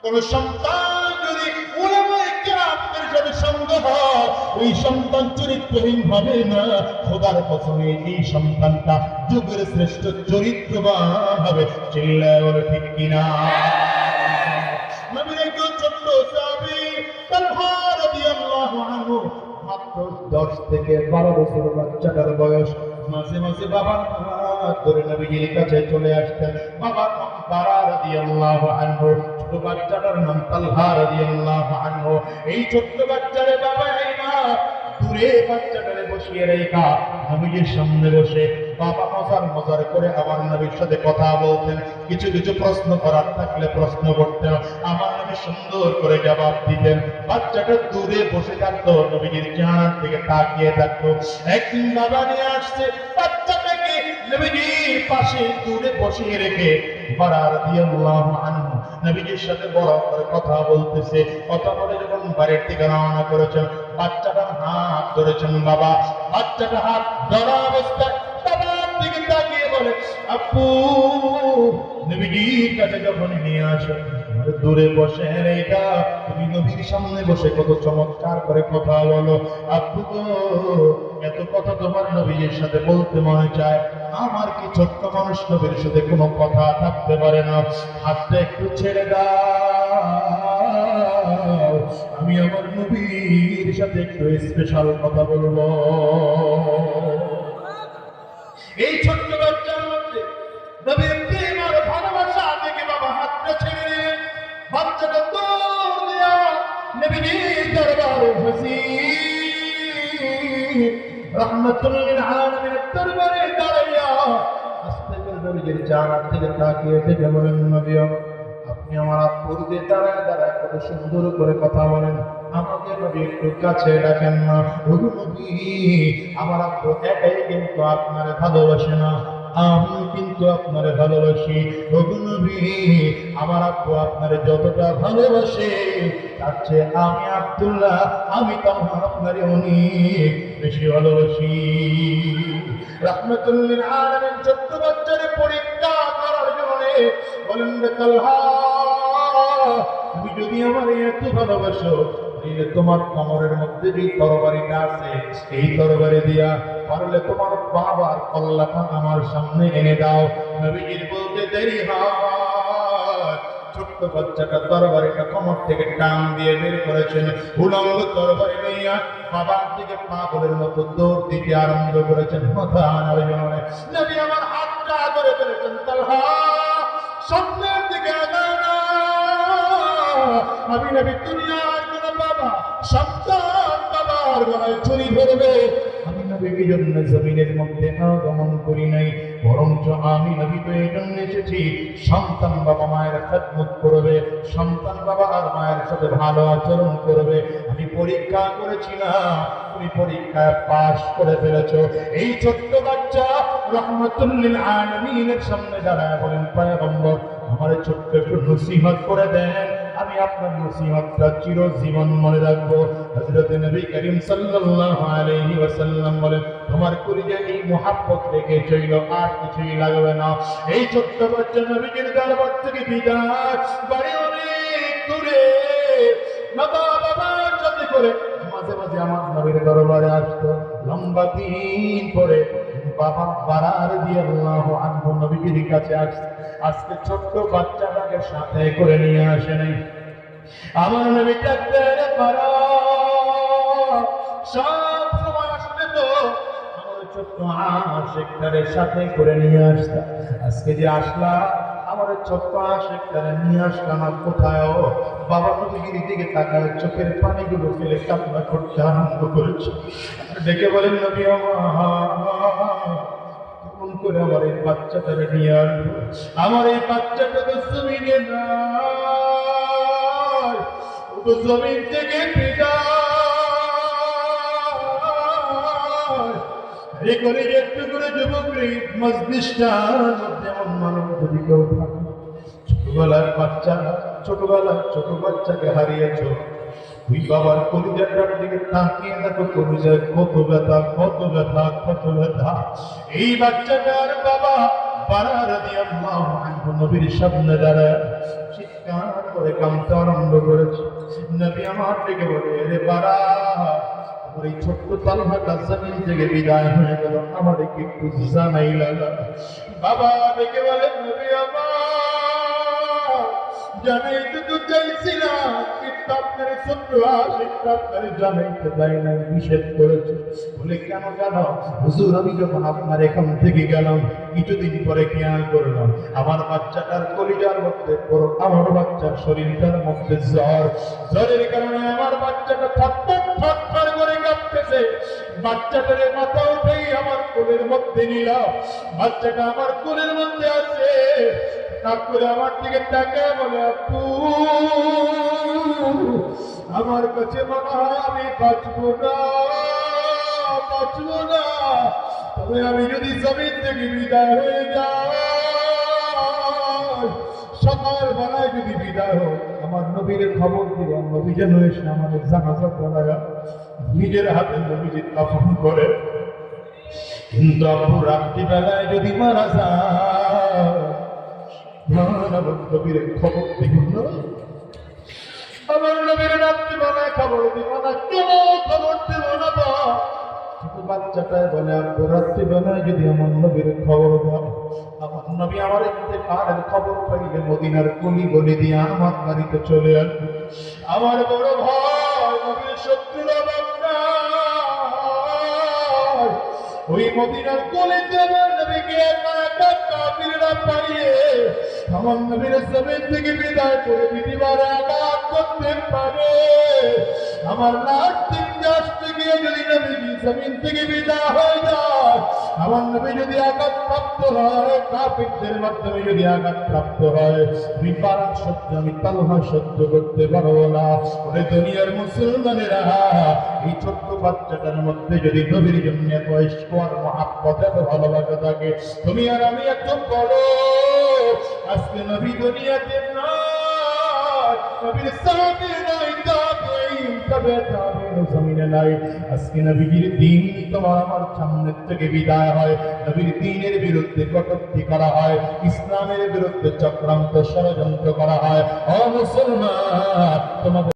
কোন সন্তান যদি উলামায়ে কেরামদের সাথে সঙ্গ হয়, ওই সন্তান চরিত্রহীন হবে না। খোদার কসমে এই সন্তানটা যুগের শ্রেষ্ঠ চরিত্রবান হবে। চিল্লায় বলে ঠিক কিনা? নবীর একজন ছোট্ট সাহাবী তালহা রাদিয়াল্লাহু আনহু, মাত্র 10 থেকে 12 বছর বাচ্চাটার বয়স। মাঝে মাঝে বাবার হাত ধরে নবীজির কাছে চলে আসতেন। বাবার নাম বারা রাদিয়াল্লাহু আনহু, ছোট বাচ্চাটার নাম তালহা রাদিয়াল্লাহু আনহু। এই ছোট্ট বাচ্চারে বাবা আইনা দূরে বাচ্চাটারে বসিয়ে রেখা নবীজির সামনে বসে বাবা মজার মজার করে আমার নবীর সাথে কথা বলতেন। কিছু কিছু প্রশ্ন করার থাকলে প্রশ্ন করতেন, আমার নবী সুন্দর করে জবাব দিতেন। বাচ্চাটা দূরে বসে থাকতো, নবীজির চেহারার দিকে তাকিয়ে থাকতো। একদিন বাবা নিয়ে আসছে বাচ্চাটাকে নবীজির পাশে দূরে বসিয়ে রেখে বারা রাদিয়াল্লাহু আনহু নবীজির সাথে বড় করে কথা বলতেছে। কথা বলে যখন বাড়ির থেকে রওনা করেছেন, বাচ্চাটার হাত ধরেছেন বাবা। বাচ্চাটা হাত ধরা অবস্থায় বাবার দিকে তাকিয়ে বলে, আপু নবীজির কাছে যখন নিয়ে আসো দূরে বসে রেখা তুমি নবীর সামনে বসে কত চমৎকার করে কথা বলো। আপু গো, এত কথা তোমার নবীর সাথে বলতে মনে চায়, আমার কি ছোট্ট মানুষ নবীর সাথে কোনো কথা থাকতে পারে না? হাতটা একটু ছেড়ে দাও, আমি আমার নবীর সাথে একটু স্পেশাল কথা বলবো। এই ছোট্ট বাচ্চার মধ্যে নবীর প্রেম আর ভালোবাসা দেখে বাবা হাতটা ছেড়ে দিলেন। বাচ্চাটা দৌড় দিয়া নবীজির দরবারে হাজির। রাহমাতুল লিল আলামিনের দরবারে দাঁড়াইয়া আস্তে করে নবীজির চেহারার দিকে তাকিয়ে থেকে বলেন, নবী আপনি আমার আব্বুর দিয়ে দাঁড়ায় দাঁড়ায় কত সুন্দর করে কথা বলেন, আমাকে নবী একটু কাছে ডাকেন না। ওগো নবী, আমার আব্বু একাই কিন্তু আপনারে ভালোবাসে না, আমি কিন্তু আপনারে ভালোবাসি। ওগো নবী, আমার আব্বু আপনারে যতটা ভালোবাসে তার চেয়ে আমি আব্দুল্লাহ, আমি তো আপনারে অনেক বেশি ভালোবাসি। রাহমাতুল লিল আলামিন ছোট্ট বাচ্চারে পরীক্ষা করার জন্য বলেন, তালহা তুমি যদি আমার এত ভালোবাসো, তোমার কোমরের মধ্যে যে তরবারিটা আছে এই তরবারি দিয়া পারলে তোমার বাবার কল্লাটা আমার সামনে এনে দাও। নবীজির বলতে দেরি হয়, ছোট্ট বাচ্চাটা তরবারিটা কোমর থেকে টান দিয়ে বের করেছেন। উলঙ্গ তরবারি নিয়ে বাবার দিকে পাগলের মতো দৌড় দিতে আরম্ভ করেছেন। মাথা আনার জন্য নবী আমার হাতটা ধরে ফেলেছেন, তালহা সামনের দিকে আগাও না, আমি নবী দুনিয়ার কোন বাবা সন্তান বাবার গলায় ছুরি ধরবে আমি নবী এই জন্য জমিনের মধ্যে আগমন করি নাই, বরঞ্চ আমি নবী তো এই জন্য এসেছি সন্তান বাবা মায়ের খেদমত করবে, সন্তান বাবা আর মায়ের সাথে ভালো আচরণ করবে। আমি পরীক্ষা করেছিলাম, তুমি পরীক্ষায় পাশ করে ফেলেছো। এই ছোট্ট বাচ্চা রাহমাতুল লিল আলামিনের সামনে দাঁড়ায় বলেন, পয়গম্বর আমার ছোট্ট একটু নসিহত করে দেন, আমি আপনার নসিহতটা চিরজীবন মনে রাখবো। হযরত নবী করিম সাল্লাল্লাহু আলাইহি ওয়াসাল্লাম বলেন, তোমার কলিজায় এই মুহাব্বত রেখে চইল, আর কিছুই লাগবে না। এই ছোট্ট বাচ্চা নবীজির দরবার থেকে বিদায়, বাড়ি অনেক দূরে, বাবা বাবার সাথে করে মাঝে মাঝে আমার নবীর দরবারে আসতো। লম্বা দিন পরে বাবা বারা রাদিয়াল্লাহু আনহু নবীজির কাছে আসছে। আজকে ছোট্ট বাচ্চাটাকে সাথে করে নিয়ে আসে নাই। আমার নবী ডাকতে পারা সব সময় আসলে তো আমার ছোট্ট আশিকটারে সাথে করে নিয়ে আসতা। আজকে যে আসলা আমার ছোট্ট আশিকটারে নিয়ে আসলাম আর কোথায়? বাবা নবীর দিকে তাকায় চোখের পানিগুলো ফেলে কান্না করতে আরম্ভ করেছে। ডেকে বলেন, নবী কেমন করে আমার এই বাচ্চাটারে নিয়ে আসবো? আমার এই বাচ্চাটা তো জমিনে নাই, ও তো জমিন থেকে বিদায়। এই করে একটু করে যুবকরি মজলিসটার মধ্যে এমন মানব যদি কেউ থাকে, ছোটবেলার বাচ্চা, ছোটবেলার ছোট বাচ্চাকে হারিয়েছ, ওই বাবার কলিজাটার দিকে তাকিয়ে দেখো, কলিজায় কত ব্যথা, কত ব্যথা, কত ব্যথা। এই বাচ্চাটার বাবা বারা রাদিয়াল্লাহু আনহু নবীর সামনে দাঁড়ায় চিৎকার করে কাঁদতে আরম্ভ করেছে। নবী আমার ডেকে বলে, রে বারা, আমার এই ছোট্ট তালহাটা জমিন থেকে বিদায় হয়ে গেল, আমার কি একটু জানাইলা না? বাবা ডেকে বলে, নবী আমার জানাইতে তো চাইছিলাম, কিন্তু আপনার ছোট্ট আশিকটা আপনার জানাইতে দেয় না, নিষেধ করেছে। বলে, কেন জানো হুজুর, আমি যখন আপনার এখান থেকে গেলাম কিছুদিন পরে খেয়াল করলাম আমার বাচ্চাটার কলিজার মধ্যে আমার বাচ্চার শরীরটার মধ্যে জ্বরের কারণে আমার বাচ্চাটা থরথর করে কাঁপতেছে। বাচ্চাটার মাথা উঠেই আমার কোলের মধ্যে নিলাম, বাচ্চাটা আমার কোলের মধ্যে আছে। তারপরে আমার দিকে তাকায় বলে, আপু আমার কাছে মনে হয় আমি বাঁচবো না, তবে আমি যদি জমিন থেকে বিদায় হয়ে যাই, সকাল বেলায় যদি বিদায় হোক, আমার নবীর খবর দিব, নবী যেন এসে আমাদের জানাজা পড়ায় নিজের হাতে নবীজি দাফন করে। কিন্তু আপু রাত্রিবেলায় যদি মারা যায়, আমার নবীর খবর দিব না, আমার নবীর রাত্রিবেলায় খবর দিব না। কেন খবর দেব না? শুধু বাচ্চাটাই বলে, আপু রাত্রিবেলায় যদি আমার নবীর খবর দাও, আমার নবী আমার ইন্তেকালের খবর পাইলে মদিনার কুলি গলি দিয়ে আমার বাড়িতে চলে আসবে। আমার বড় ভাই নবীর শত্রুর অভাব নাই, ওই মদিনার গলিতে আমার নবীকে একা একা কাফিররা পাইয়ে আমার নবীর জমিন থেকে বিদায় করে বিধিবার আঘাত করতে পারে। আমার লাশ থেকে আসতে গিয়ে যদি নবীজি জমিন থেকে বিদায় হয়ে যায়, আমার নবী যদি আঘাতপ্রাপ্ত হয়, কাফিরদের মাধ্যমে যদি আঘাতপ্রাপ্ত হয়, আমি পারাক সহ্য, আমি তালহা সহ্য করতে পারবো না। ওরে দুনিয়ার মুসলমানেরা, এই ছোট্ট বাচ্চাটার মধ্যে যদি নবীর জন্য বয়স্ক আর মহাব্বত এত ভালোবাসা থাকে, তুমি আর আমি এত বড় আজকে নবী দুনিয়াতে নাই, নবীর সাথে নাই, জমিনে নাই। আজকে নবীর দিন তোমার আমার সামনের থেকে বিদায় হয়, নবীর দিনের বিরুদ্ধে কটূক্তি করা হয়, ইসলামের বিরুদ্ধে চক্রান্ত ষড়যন্ত্র করা হয়। ও মুসলমান, তোমাদের